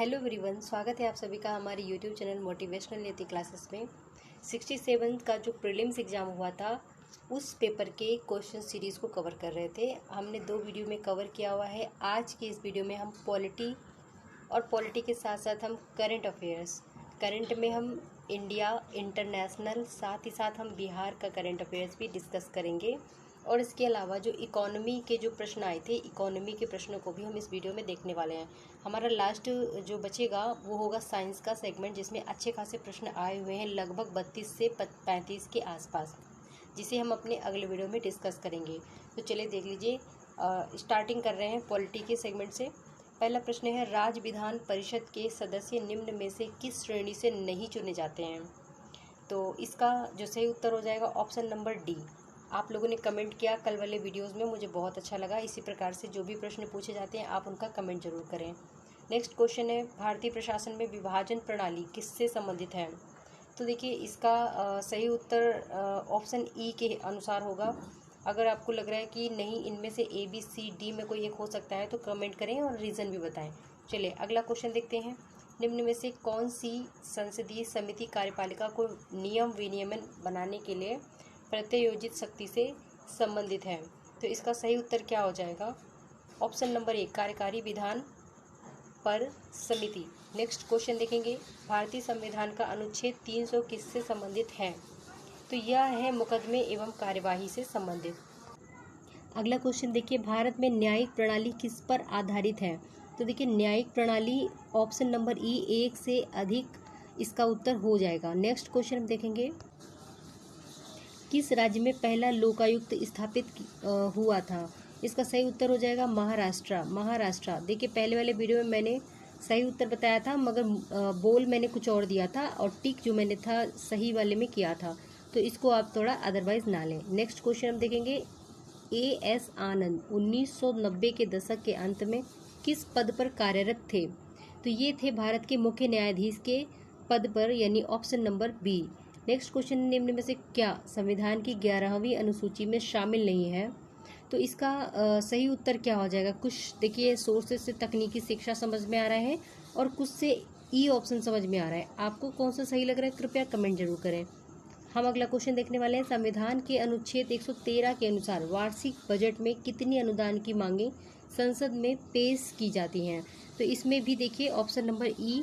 Hello everyone, स्वागत है आप सभी का हमारे यूट्यूब चैनल मोटिवेशनल यति क्लासेस में। 67 का जो प्रीलिम्स एग्ज़ाम हुआ था उस पेपर के क्वेश्चन सीरीज़ को कवर कर रहे थे। हमने 2 वीडियो में कवर किया हुआ है। आज की इस वीडियो में हम पॉलिटी के साथ साथ हम करंट में हम इंडिया, इंटरनेशनल, साथ ही साथ हम बिहार का करंट अफेयर्स भी डिस्कस करेंगे। और इसके अलावा जो इकोनॉमी के जो प्रश्न आए थे, इकोनॉमी के प्रश्नों को भी हम इस वीडियो में देखने वाले हैं। हमारा लास्ट जो बचेगा वो होगा साइंस का सेगमेंट, जिसमें अच्छे खासे प्रश्न आए हुए हैं, लगभग 32 से 35 के आसपास, जिसे हम अपने अगले वीडियो में डिस्कस करेंगे। तो चलिए देख लीजिए। स्टार्टिंग कर रहे हैं पॉलिटी के सेगमेंट से। पहला प्रश्न है, राज्य विधान परिषद के सदस्य निम्न में से किस श्रेणी से नहीं चुने जाते हैं? तो इसका जो सही उत्तर हो जाएगा ऑप्शन नंबर डी। आप लोगों ने कमेंट किया कल वाले वीडियोस में, मुझे बहुत अच्छा लगा। इसी प्रकार से जो भी प्रश्न पूछे जाते हैं आप उनका कमेंट जरूर करें। नेक्स्ट क्वेश्चन है, भारतीय प्रशासन में विभाजन प्रणाली किससे संबंधित है? तो देखिए इसका सही उत्तर ऑप्शन ई के अनुसार होगा। अगर आपको लग रहा है कि नहीं, इनमें से ए बी सी डी में कोई एक हो सकता है तो कमेंट करें और रीज़न भी बताएं। चलिए अगला क्वेश्चन देखते हैं। निम्न में से कौन सी संसदीय समिति कार्यपालिका को नियम विनियमन बनाने के लिए प्रत्यायोजित शक्ति से संबंधित है? तो इसका सही उत्तर क्या हो जाएगा? ऑप्शन नंबर ए, कार्यकारी विधान पर समिति। नेक्स्ट क्वेश्चन देखेंगे, भारतीय संविधान का अनुच्छेद 300 किससे संबंधित है? तो यह है मुकदमे एवं कार्यवाही से संबंधित। अगला क्वेश्चन देखिए, भारत में न्यायिक प्रणाली किस पर आधारित है? तो देखिए न्यायिक प्रणाली ऑप्शन नंबर ई, एक से अधिक इसका उत्तर हो जाएगा। नेक्स्ट क्वेश्चन हम देखेंगे, किस राज्य में पहला लोकायुक्त स्थापित हुआ था? इसका सही उत्तर हो जाएगा महाराष्ट्र। देखिए पहले वाले वीडियो में मैंने सही उत्तर बताया था, मगर बोल मैंने कुछ और दिया था और टिक जो मैंने था सही वाले में किया था, तो इसको आप थोड़ा अदरवाइज ना लें। नेक्स्ट क्वेश्चन हम देखेंगे, एएस आनंद 1990 के दशक के अंत में किस पद पर कार्यरत थे? तो ये थे भारत के मुख्य न्यायाधीश के पद पर, यानी option number B. Next question, निम्न में से क्या संविधान की 11वीं अनुसूची में शामिल नहीं है? तो इसका सही उत्तर क्या हो जाएगा? कुछ देखिए सोर्सेज से तकनीकी शिक्षा समझ में आ रहा है और कुछ से ई ऑप्शन समझ में आ रहा है। आपको कौन सा सही लग रहा है कृपया कमेंट जरूर करें। हम अगला क्वेश्चन देखने वाले हैं, संविधान के अनुच्छेद 113 के अनुसार वार्षिक बजट में कितनी अनुदान की मांगे संसद में पेश की जाती हैं? तो इसमें भी देखिए ऑप्शन नंबर ई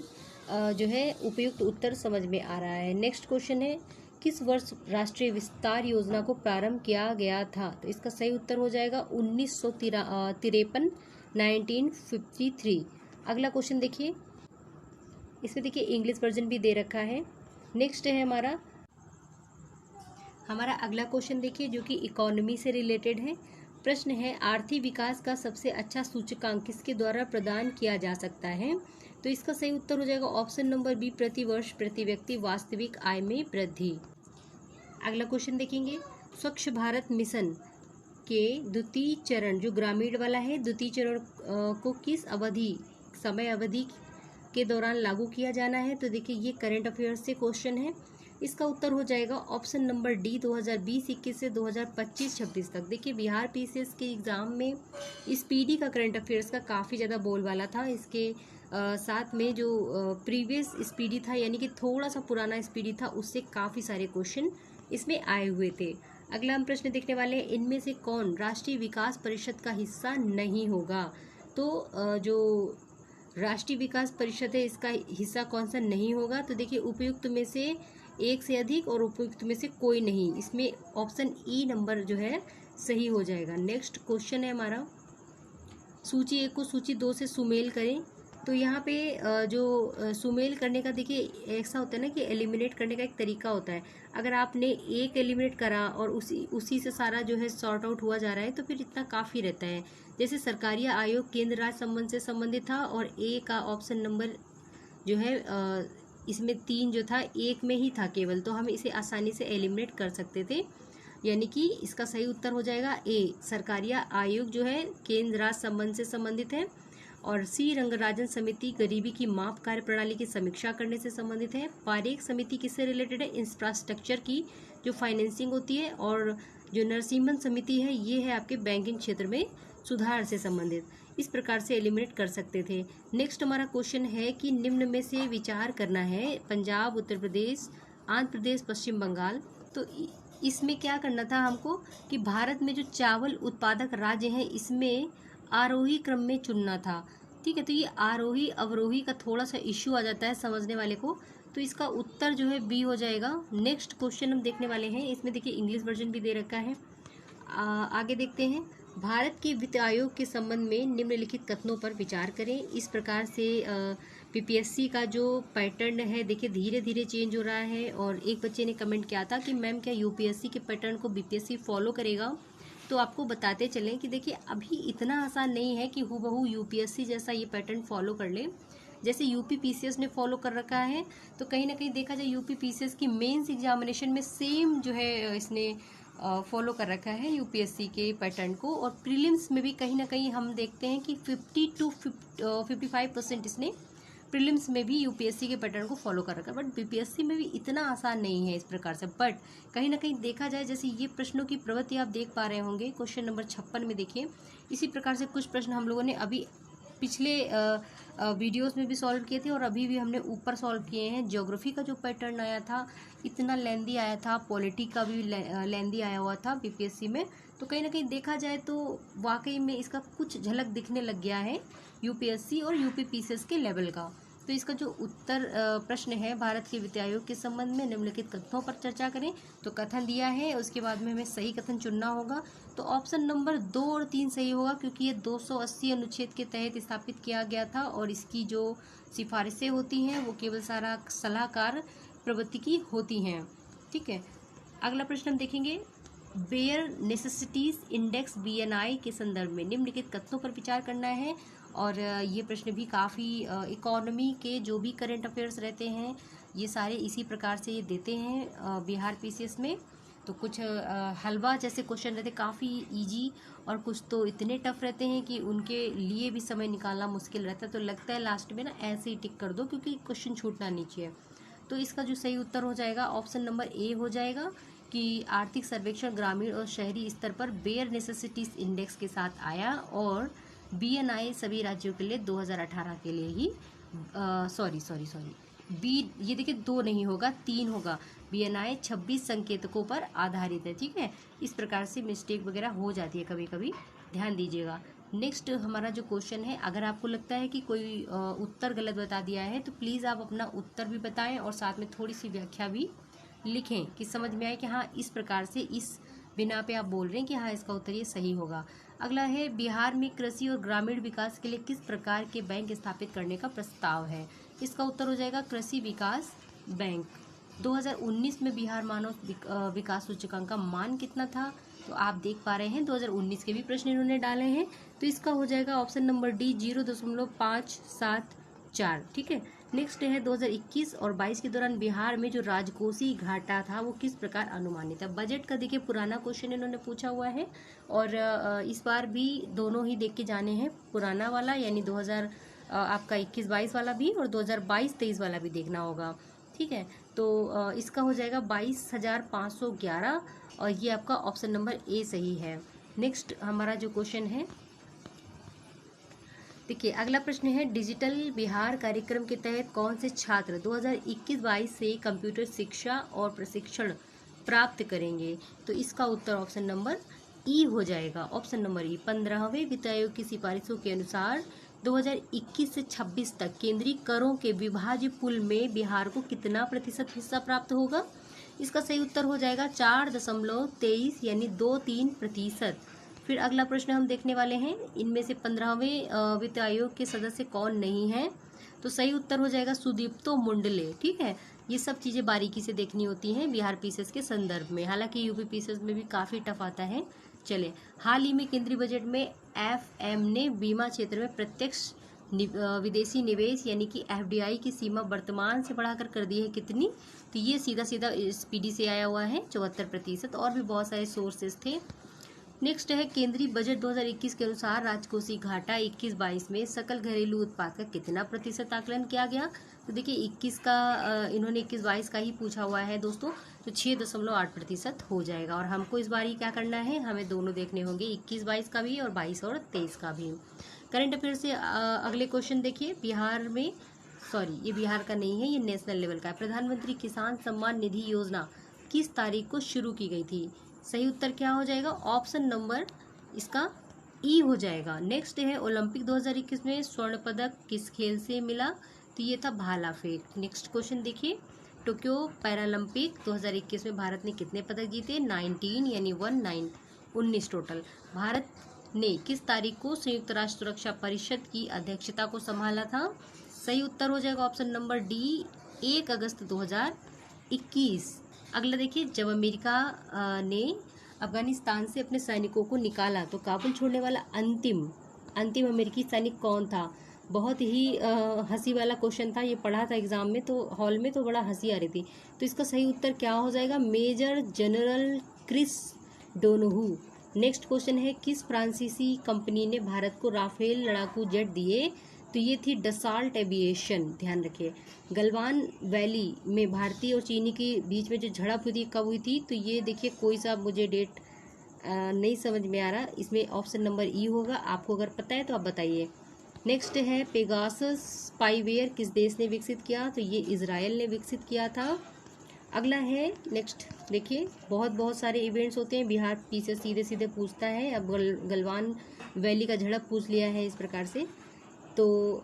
जो है उपयुक्त उत्तर समझ में आ रहा है। नेक्स्ट क्वेश्चन है, किस वर्ष राष्ट्रीय विस्तार योजना को प्रारंभ किया गया था? तो इसका सही उत्तर हो जाएगा 1953, 1953। अगला क्वेश्चन देखिए, इसमें देखिए इंग्लिश वर्जन भी दे रखा है। नेक्स्ट है हमारा अगला क्वेश्चन देखिए, जो कि इकोनॉमी से रिलेटेड है। प्रश्न है, आर्थिक विकास का सबसे अच्छा सूचकांक किसके द्वारा प्रदान किया जा सकता है? तो इसका सही उत्तर हो जाएगा ऑप्शन नंबर बी, प्रति वर्ष प्रति व्यक्ति वास्तविक आय में वृद्धि। अगला क्वेश्चन देखेंगे, स्वच्छ भारत मिशन के द्वितीय चरण जो ग्रामीण वाला है, द्वितीय चरण को किस समय अवधि के दौरान लागू किया जाना है? तो देखिए ये करंट अफेयर्स से क्वेश्चन है। इसका उत्तर हो जाएगा ऑप्शन नंबर डी, 2020-21 से 2025-26 तक। देखिए बिहार पीसीएस के एग्ज़ाम में स्पीडी का करंट अफेयर्स का काफ़ी ज़्यादा बोलबाला था। इसके साथ में जो प्रीवियस स्पीडी था, यानी कि थोड़ा सा पुराना स्पीडी था, उससे काफ़ी सारे क्वेश्चन इसमें आए हुए थे। अगला हम प्रश्न देखने वाले हैं, इनमें से कौन राष्ट्रीय विकास परिषद का हिस्सा नहीं होगा? तो जो राष्ट्रीय विकास परिषद है इसका हिस्सा कौन सा नहीं होगा? तो देखिए उपयुक्त में से एक से अधिक और उपयुक्त में से कोई नहीं, इसमें ऑप्शन ई नंबर जो है सही हो जाएगा। नेक्स्ट क्वेश्चन है हमारा, सूची 1 को सूची 2 से सुमेल करें। तो यहाँ पे जो सुमेल करने का देखिए ऐसा होता है ना कि एलिमिनेट करने का एक तरीका होता है। अगर आपने एक एलिमिनेट करा और उसी से सारा जो है सॉर्ट आउट हुआ जा रहा है तो फिर इतना काफ़ी रहता है। जैसे सरकारी आयोग केंद्र राज्य संबंध से संबंधित था और ए का ऑप्शन नंबर जो है इसमें 3 जो था एक में ही था केवल, तो हम इसे आसानी से एलिमिनेट कर सकते थे, यानी कि इसका सही उत्तर हो जाएगा ए, सरकारी आयोग जो है केंद्र राज्य संबंध से संबंधित है। और सी, रंगराजन समिति गरीबी की माप कार्य प्रणाली की समीक्षा करने से संबंधित है। पारेख समिति किससे रिलेटेड है? इंफ्रास्ट्रक्चर की जो फाइनेंसिंग होती है। और जो नरसिम्हन समिति है ये है आपके बैंकिंग क्षेत्र में सुधार से संबंधित। इस प्रकार से एलिमिनेट कर सकते थे। नेक्स्ट हमारा क्वेश्चन है कि निम्न में से विचार करना है, पंजाब, उत्तर प्रदेश, आंध्र प्रदेश, पश्चिम बंगाल। तो इसमें क्या करना था हमको कि भारत में जो चावल उत्पादक राज्य हैं इसमें आरोही क्रम में चुनना था। ठीक है, तो ये आरोही अवरोही का थोड़ा सा इश्यू आ जाता है समझने वाले को, तो इसका उत्तर जो है बी हो जाएगा। नेक्स्ट क्वेश्चन हम देखने वाले हैं, इसमें देखिए इंग्लिश वर्जन भी दे रखा है। आगे देखते हैं, भारत के वित्त आयोग के संबंध में निम्नलिखित कथनों पर विचार करें। इस प्रकार से पीपीएससी का जो पैटर्न है देखिए धीरे धीरे चेंज हो रहा है। और एक बच्चे ने कमेंट किया था कि मैम क्या यूपीएससी के पैटर्न को बीपीएससी फॉलो करेगा, तो आपको बताते चलें कि देखिए अभी इतना आसान नहीं है कि हूबहू यूपीएससी जैसा ये पैटर्न फॉलो कर ले। जैसे यूपी पीसीएस ने फॉलो कर रखा है, तो कहीं ना कहीं देखा जाए यूपी पीसीएस की मेंस एग्जामिनेशन में सेम जो है इसने फॉलो कर रखा है यूपीएससी के पैटर्न को। और प्रीलिम्स में भी कहीं ना कहीं हम देखते हैं कि 50 to 55% इसने प्रीलिम्स में भी यूपीएससी के पैटर्न को फॉलो कर रखा है। बट बीपीएससी में भी इतना आसान नहीं है इस प्रकार से। बट कहीं ना कहीं देखा जाए, जैसे ये प्रश्नों की प्रवृत्ति आप देख पा रहे होंगे क्वेश्चन नंबर 56 में, देखिए इसी प्रकार से कुछ प्रश्न हम लोगों ने अभी पिछले वीडियोस में भी सॉल्व किए थे और अभी भी हमने ऊपर सॉल्व किए हैं। ज्योग्राफी का जो पैटर्न आया था इतना लेंदी आया था, पॉलिटी का भी लेंदी आया हुआ था बीपीएससी में। तो कहीं ना कहीं देखा जाए तो वाकई में इसका कुछ झलक दिखने लग गया है यूपीएससी और यूपी पीसीएस के लेवल का। तो इसका जो उत्तर प्रश्न है, भारत के वित्त आयोग के संबंध में निम्नलिखित कथनों पर चर्चा करें, तो कथन दिया है, उसके बाद में हमें सही कथन चुनना होगा। तो ऑप्शन नंबर 2 और 3 सही होगा, क्योंकि ये 280 अनुच्छेद के तहत स्थापित किया गया था और इसकी जो सिफारिशें होती हैं वो केवल सारा सलाहकार प्रवृत्ति की होती हैं। ठीक है, अगला प्रश्न हम देखेंगे, बेयर नेसेसिटीज इंडेक्स बीएनआई के संदर्भ में निम्नलिखित कथनों पर विचार करना है। और ये प्रश्न भी काफ़ी इकोनॉमी के जो भी करंट अफेयर्स रहते हैं ये सारे इसी प्रकार से ये देते हैं बिहार पीसीएस में। तो कुछ हलवा जैसे क्वेश्चन रहते काफ़ी इजी और कुछ तो इतने टफ रहते हैं कि उनके लिए भी समय निकालना मुश्किल रहता है। तो लगता है लास्ट में ना ऐसे ही टिक कर दो क्योंकि क्वेश्चन छूटना नहीं चाहिए। तो इसका जो सही उत्तर हो जाएगा ऑप्शन नंबर ए हो जाएगा कि आर्थिक सर्वेक्षण ग्रामीण और शहरी स्तर पर बेयर नेसेसिटीज इंडेक्स के साथ आया और बीएनआई सभी राज्यों के लिए 2018 के लिए ही सॉरी बी, ये देखिए 2 नहीं होगा 3 होगा। बीएनआई 26 संकेतकों पर आधारित है। ठीक है, इस प्रकार से मिस्टेक वगैरह हो जाती है कभी कभी, ध्यान दीजिएगा। नेक्स्ट हमारा जो क्वेश्चन है, अगर आपको लगता है कि कोई उत्तर गलत बता दिया है तो प्लीज़ आप अपना उत्तर भी बताएं और साथ में थोड़ी सी व्याख्या भी लिखें कि समझ में आए कि हाँ इस प्रकार से इस बिना पे आप बोल रहे हैं कि हाँ इसका उत्तर ये सही होगा। अगला है, बिहार में कृषि और ग्रामीण विकास के लिए किस प्रकार के बैंक स्थापित करने का प्रस्ताव है। इसका उत्तर हो जाएगा कृषि विकास बैंक। 2019 में बिहार मानव विकास सूचकांक का मान कितना था, तो आप देख पा रहे हैं 2019 के भी प्रश्न इन्होंने डाले हैं। तो इसका हो जाएगा ऑप्शन नंबर डी 0.574। ठीक है, नेक्स्ट है 2021 और 22 के दौरान बिहार में जो राजकोषीय घाटा था वो किस प्रकार अनुमानित है। बजट का देखिए पुराना क्वेश्चन इन्होंने पूछा हुआ है और इस बार भी दोनों ही देख के जाने हैं, पुराना वाला यानी 2000 आपका 21-22 वाला भी और 2022-23 वाला भी देखना होगा। ठीक है, तो इसका हो जाएगा 22,511 और ये आपका ऑप्शन नंबर ए सही है। नेक्स्ट हमारा जो क्वेश्चन है, देखिए अगला प्रश्न है, डिजिटल बिहार कार्यक्रम के तहत कौन से छात्र 2021-22 से कंप्यूटर शिक्षा और प्रशिक्षण प्राप्त करेंगे। तो इसका उत्तर ऑप्शन नंबर ई हो जाएगा। ऑप्शन नंबर ई, 15वें वित्त आयोग की सिफारिशों के अनुसार 2021 से 26 तक केंद्रीय करों के विभाज्य पुल में बिहार को कितना प्रतिशत हिस्सा प्राप्त होगा। इसका सही उत्तर हो जाएगा 4.23 यानी 23%। फिर अगला प्रश्न हम देखने वाले हैं, इनमें से 15वें वित्त आयोग के सदस्य कौन नहीं हैं। तो सही उत्तर हो जाएगा सुदीप्तो मुंडले। ठीक है, ये सब चीज़ें बारीकी से देखनी होती हैं बिहार पीसीएस के संदर्भ में, हालांकि यूपी पीसीएस में भी काफ़ी टफ आता है। चले, हाल ही में केंद्रीय बजट में एफएम ने बीमा क्षेत्र में प्रत्यक्ष विदेशी निवेश यानी कि एफडीआई की सीमा वर्तमान से बढ़ाकर कर दी है कितनी। तो ये सीधा सीधा स्पीडी से आया हुआ है 74%, और भी बहुत सारे सोर्सेज थे। नेक्स्ट है, केंद्रीय बजट 2021 के अनुसार राजकोषीय घाटा 21-22 में सकल घरेलू उत्पाद का कितना प्रतिशत आकलन किया गया। तो देखिए 21 का इन्होंने 21-22 का ही पूछा हुआ है दोस्तों, तो 6.8% हो जाएगा। और हमको इस बार ही क्या करना है, हमें दोनों देखने होंगे, 21-22 का भी और 22 और 23 का भी। करंट अफेयर से अगले क्वेश्चन देखिए। बिहार में, सॉरी ये बिहार का नहीं है, ये नेशनल लेवल का है। प्रधानमंत्री किसान सम्मान निधि योजना किस तारीख को शुरू की गई थी? सही उत्तर क्या हो जाएगा? ऑप्शन नंबर इसका ई हो जाएगा। नेक्स्ट है ओलंपिक 2021 में स्वर्ण पदक किस खेल से मिला? तो ये था भाला फेंक। नेक्स्ट क्वेश्चन देखिए। टोक्यो पैरालंपिक 2021 में भारत ने कितने पदक जीते? 19 यानी 19 टोटल। भारत ने किस तारीख को संयुक्त राष्ट्र सुरक्षा परिषद की अध्यक्षता को संभाला था? सही उत्तर हो जाएगा ऑप्शन नंबर डी, 1 अगस्त 2021। अगला देखिए, जब अमेरिका ने अफगानिस्तान से अपने सैनिकों को निकाला तो काबुल छोड़ने वाला अंतिम अमेरिकी सैनिक कौन था? बहुत ही हंसी वाला क्वेश्चन था, ये पढ़ा था एग्जाम में तो हॉल में, तो बड़ा हंसी आ रही थी। तो इसका सही उत्तर क्या हो जाएगा? Major general Chris Donahue. Next question है, किस फ्रांसीसी कंपनी ने भारत को राफेल लड़ाकू जेट दिए? तो ये थी डसाल्ट एविएशन, ध्यान रखिए। गलवान वैली में भारतीय और चीनी के बीच में जो झड़प हुई थी कब हुई थी? तो ये देखिए, कोई सा मुझे डेट नहीं समझ में आ रहा, इसमें ऑप्शन नंबर ई होगा। आपको अगर पता है तो आप बताइए। नेक्स्ट है, पेगासस स्पाईवेयर किस देश ने विकसित किया? तो ये इजराइल ने विकसित किया था। अगला है, नेक्स्ट देखिए, बहुत सारे इवेंट्स होते हैं, बिहार पीछे सीधे सीधे पूछता है। अब गलवान वैली का झड़प पूछ लिया है इस प्रकार से। तो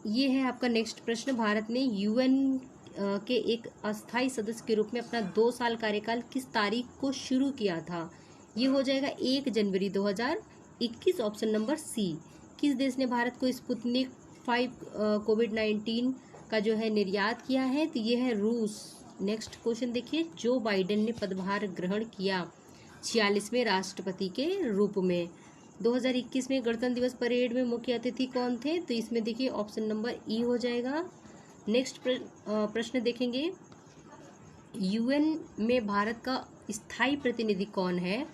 ये है आपका नेक्स्ट प्रश्न। भारत ने यूएन के एक अस्थायी सदस्य के रूप में अपना 2 साल कार्यकाल किस तारीख को शुरू किया था? ये हो जाएगा 1 जनवरी 2021, ऑप्शन नंबर सी। किस देश ने भारत को स्पुतनिक 5 कोविड-19 का जो है निर्यात किया है? तो ये है रूस। नेक्स्ट क्वेश्चन देखिए, जो बाइडेन ने पदभार ग्रहण किया 46वें राष्ट्रपति के रूप में। 2021 में गणतंत्र दिवस परेड में मुख्य अतिथि कौन थे? तो इसमें देखिए ऑप्शन नंबर ई हो जाएगा। नेक्स्ट प्रश्न देखेंगे, यूएन में भारत का स्थायी प्रतिनिधि कौन है?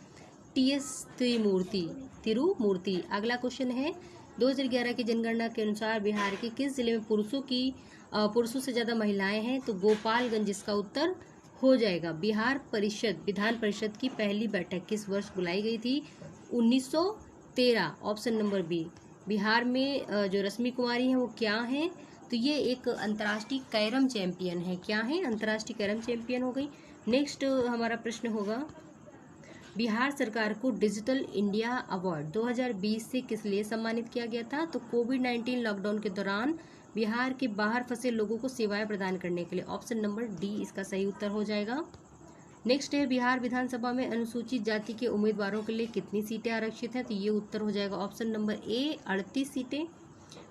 टीएस तिरुमूर्ति। अगला क्वेश्चन है, 2011 की जनगणना के अनुसार बिहार के किस जिले में पुरुषों से ज्यादा महिलाएं हैं? तो गोपालगंज इसका उत्तर हो जाएगा। विधान परिषद की पहली बैठक किस वर्ष बुलाई गई थी? 1913, ऑप्शन नंबर बी। बिहार में जो रश्मि कुमारी हैं वो क्या हैं? तो ये एक अंतर्राष्ट्रीय कैरम चैंपियन है। क्या है? अंतर्राष्ट्रीय कैरम चैंपियन हो गई। नेक्स्ट हमारा प्रश्न होगा, बिहार सरकार को डिजिटल इंडिया अवार्ड 2020 से किस लिए सम्मानित किया गया था? तो कोविड-19 लॉकडाउन के दौरान बिहार के बाहर फंसे लोगों को सेवाएं प्रदान करने के लिए। ऑप्शन नंबर डी इसका सही उत्तर हो जाएगा। नेक्स्ट है, बिहार विधानसभा में अनुसूचित जाति के उम्मीदवारों के लिए कितनी सीटें आरक्षित हैं? तो ये उत्तर हो जाएगा ऑप्शन नंबर ए, 38 सीटें।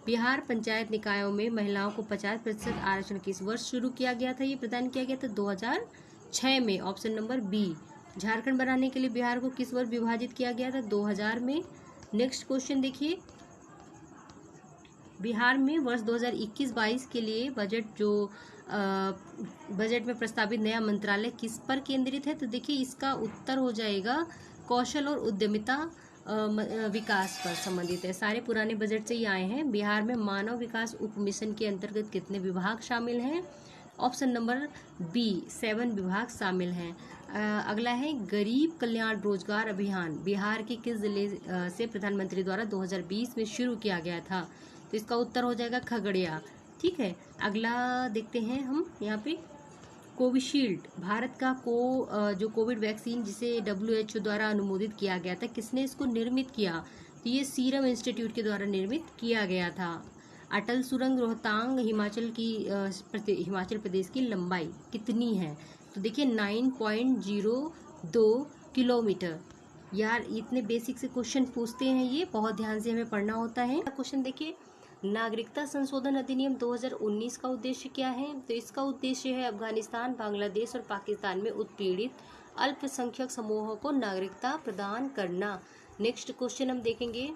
बिहार पंचायत निकायों में महिलाओं को 50% आरक्षण किस वर्ष शुरू किया गया था? ये प्रदान किया गया था 2006 में, ऑप्शन नंबर बी। झारखंड बनाने के लिए बिहार को किस वर्ष विभाजित किया गया था? 2000 में। नेक्स्ट क्वेश्चन देखिए, बिहार में वर्ष 2021-22 के लिए बजट में प्रस्तावित नया मंत्रालय किस पर केंद्रित है? तो देखिए इसका उत्तर हो जाएगा कौशल और उद्यमिता विकास पर संबंधित है। सारे पुराने बजट से ही आए हैं। बिहार में मानव विकास उप मिशन के अंतर्गत कितने विभाग शामिल हैं? ऑप्शन नंबर बी, 7 विभाग शामिल हैं। अगला है, गरीब कल्याण रोजगार अभियान बिहार के किस जिले से प्रधानमंत्री द्वारा 2020 में शुरू किया गया था? तो इसका उत्तर हो जाएगा खगड़िया। ठीक है, अगला देखते हैं हम यहाँ पे, कोविशील्ड भारत का जो कोविड वैक्सीन जिसे WHO द्वारा अनुमोदित किया गया था, किसने इसको निर्मित किया? तो ये सीरम इंस्टीट्यूट के द्वारा निर्मित किया गया था। अटल सुरंग रोहतांग हिमाचल प्रदेश की लंबाई कितनी है? तो देखिए 9.02 किलोमीटर। यार इतने बेसिक से क्वेश्चन पूछते हैं, ये बहुत ध्यान से हमें पढ़ना होता है। क्वेश्चन देखिए, नागरिकता संशोधन अधिनियम 2019 का उद्देश्य क्या है? तो इसका उद्देश्य है अफगानिस्तान, बांग्लादेश और पाकिस्तान में उत्पीड़ित अल्पसंख्यक समूहों को नागरिकता प्रदान करना। नेक्स्ट क्वेश्चन हम देखेंगे,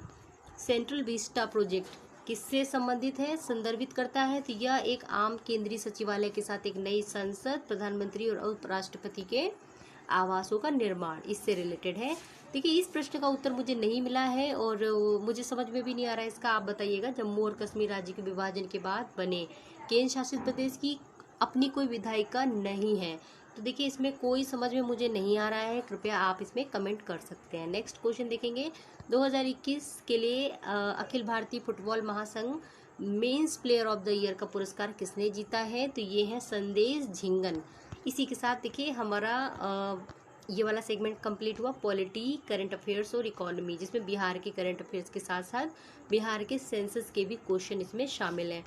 सेंट्रल विस्टा प्रोजेक्ट किससे संबंधित है, संदर्भित करता है? तो यह एक आम केंद्रीय सचिवालय के साथ एक नई संसद, प्रधानमंत्री और उपराष्ट्रपति के आवासों का निर्माण, इससे रिलेटेड है। देखिए इस प्रश्न का उत्तर मुझे नहीं मिला है और मुझे समझ में भी नहीं आ रहा है इसका, आप बताइएगा। जम्मू और कश्मीर राज्य के विभाजन के बाद बने केंद्र शासित प्रदेश की अपनी कोई विधायिका नहीं है, तो देखिए इसमें कोई समझ में मुझे नहीं आ रहा है, कृपया आप इसमें कमेंट कर सकते हैं। नेक्स्ट क्वेश्चन देखेंगे, 2021 के लिए अखिल भारतीय फुटबॉल महासंघ men's player of the year का पुरस्कार किसने जीता है? तो ये है संदेश झिंगन। इसी के साथ देखिए हमारा ये वाला सेगमेंट कंप्लीट हुआ, पॉलिटी, करंट अफेयर्स और इकोनॉमी, जिसमें बिहार के करंट अफेयर्स के साथ साथ बिहार के सेंसस के भी क्वेश्चन इसमें शामिल हैं।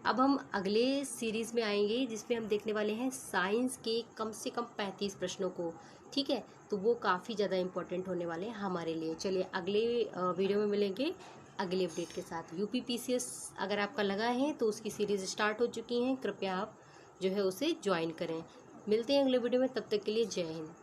अब हम अगले सीरीज़ में आएंगे जिसमें हम देखने वाले हैं साइंस के कम से कम 35 प्रश्नों को, ठीक है। तो वो काफ़ी ज़्यादा इंपॉर्टेंट होने वाले हैं हमारे लिए। चलिए अगले वीडियो में मिलेंगे अगले अपडेट के साथ। UPPCS अगर आपका लगा है तो उसकी सीरीज़ स्टार्ट हो चुकी हैं, कृपया आप जो है उसे ज्वाइन करें। मिलते हैं अगले वीडियो में, तब तक के लिए जय हिंद।